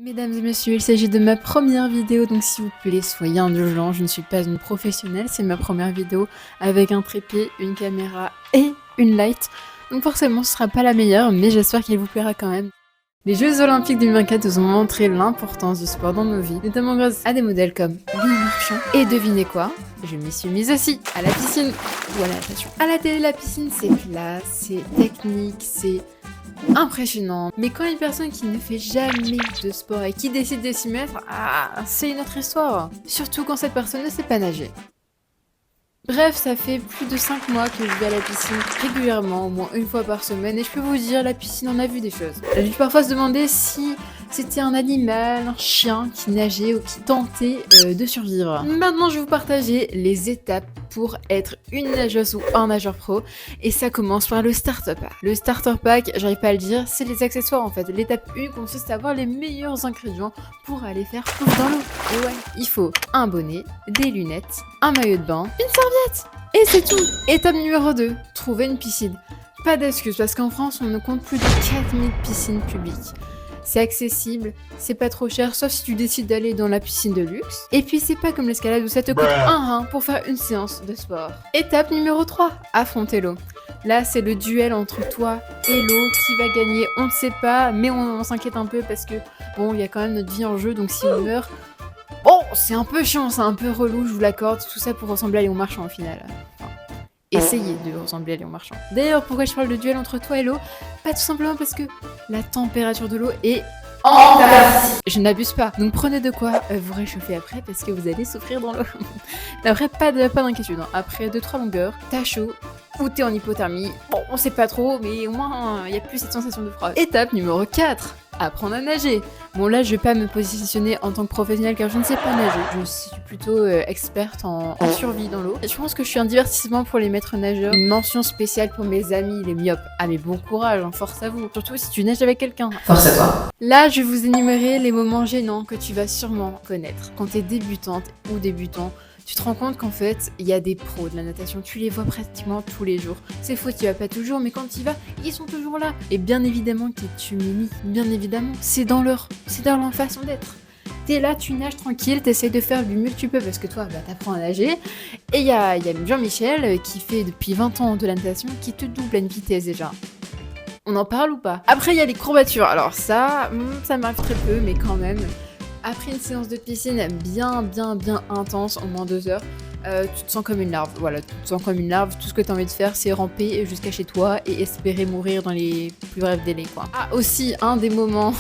Mesdames et messieurs, il s'agit de ma première vidéo, donc s'il vous plaît, soyez indulgents, je ne suis pas une professionnelle, c'est ma première vidéo avec un trépied, une caméra et une light, donc forcément ce sera pas la meilleure, mais j'espère qu'elle vous plaira quand même. Les Jeux Olympiques 2024 nous ont montré l'importance du sport dans nos vies, notamment grâce à des modèles comme Lily Marchand. Et devinez quoi? Je m'y suis mise aussi, à la piscine, ou à la natation. À la télé, la piscine, c'est classe, c'est technique, c'est impressionnant. Mais quand une personne qui ne fait jamais de sport et qui décide de s'y mettre, c'est une autre histoire. Surtout quand cette personne ne sait pas nager. Bref, ça fait plus de 5 mois que je vais à la piscine régulièrement, au moins une fois par semaine, et je peux vous dire, la piscine en a vu des choses. J'ai dû parfois se demander si c'était un animal, un chien qui nageait ou qui tentait de survivre. Maintenant, je vais vous partager les étapes pour être une nageuse ou un nageur pro, et ça commence par le starter pack. Le starter pack, j'arrive pas à le dire, c'est les accessoires en fait. L'étape 1 consiste à avoir les meilleurs ingrédients pour aller faire plouf dans l'eau. Et ouais, il faut un bonnet, des lunettes, un maillot de bain, une serviette, et c'est tout. Étape numéro 2, trouver une piscine. Pas d'excuses, parce qu'en France, on ne compte plus de 4000 piscines publiques. C'est accessible, c'est pas trop cher, sauf si tu décides d'aller dans la piscine de luxe. Et puis c'est pas comme l'escalade où ça te coûte un rein pour faire une séance de sport. Étape numéro 3, affronter l'eau. Là, c'est le duel entre toi et l'eau. Qui va gagner, on ne sait pas, mais on s'inquiète un peu parce que, bon, il y a quand même notre vie en jeu, donc si on meurt... Bon, c'est un peu chiant, c'est un peu relou, je vous l'accorde, tout ça pour ressembler à Léon Marchand au final. Enfin, essayez de ressembler à Léon Marchand. D'ailleurs, pourquoi je parle de duel entre toi et l'eau? Pas tout simplement parce que la température de l'eau est antarctique. Je n'abuse pas. Donc prenez de quoi vous réchauffer après parce que vous allez souffrir dans l'eau. Mais après, pas d'inquiétude. Hein. Après 2-3 longueurs, t'as chaud ou t'es en hypothermie. Bon, on sait pas trop, mais au moins, il n'y a plus cette sensation de froid. Étape numéro 4. Apprendre à nager. Bon là je vais pas me positionner en tant que professionnelle car je ne sais pas nager. Je suis plutôt experte en survie dans l'eau. Je pense que je suis un divertissement pour les maîtres nageurs. Une mention spéciale pour mes amis les myopes. Ah mais bon courage, hein, force à vous. Surtout si tu nages avec quelqu'un. Force à toi. Là je vais vous énumérer les moments gênants que tu vas sûrement connaître. Quand t'es débutante ou débutant, tu te rends compte qu'en fait, il y a des pros de la natation, tu les vois pratiquement tous les jours. C'est faux, tu y vas pas toujours, mais quand tu y vas, ils sont toujours là. Et bien évidemment qu'ils t'humilient, bien évidemment, c'est dans leur façon d'être. T'es là, tu nages tranquille, t'essayes de faire du mieux que tu peux parce que toi, t'apprends à nager. Et il y a Jean-Michel qui fait depuis 20 ans de la natation, qui te double à une vitesse déjà. On en parle ou pas? Après, il y a les courbatures. Alors ça m'arrive très peu, mais quand même... Après une séance de piscine bien intense, au moins 2 heures, tu te sens comme une larve. Voilà, tu te sens comme une larve. Tout ce que tu as envie de faire, c'est ramper jusqu'à chez toi et espérer mourir dans les plus brefs délais, quoi. Ah, aussi, un des moments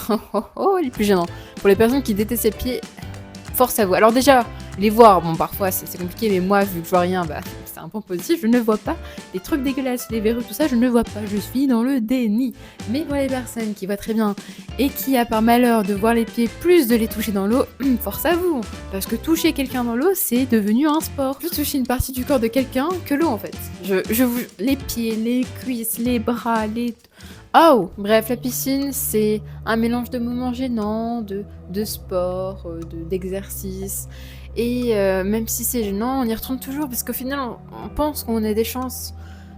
les plus gênants. Pour les personnes qui détestent les pieds, force à vous. Alors déjà, les voir, bon, parfois c'est compliqué, mais moi, vu que je vois rien, c'est un point positif, je ne vois pas. Les trucs dégueulasses, les verrues, tout ça, je ne vois pas. Je suis dans le déni. Mais pour les personnes qui voient très bien et qui a par malheur de voir les pieds plus de les toucher dans l'eau, force à vous. Parce que toucher quelqu'un dans l'eau, c'est devenu un sport. Plus toucher une partie du corps de quelqu'un que l'eau, en fait. Les pieds, les cuisses, les bras, les... Oh! Bref, la piscine, c'est un mélange de moments gênants, de sport, d'exercice. Et même si c'est gênant, on y retourne toujours parce qu'au final, on pense qu'on a des chances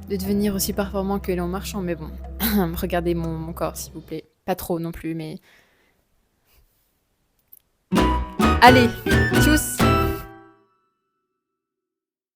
de devenir aussi performant que Léon Marchand. Mais bon, regardez mon corps, s'il vous plaît. Pas trop non plus, mais... Allez, tchuss!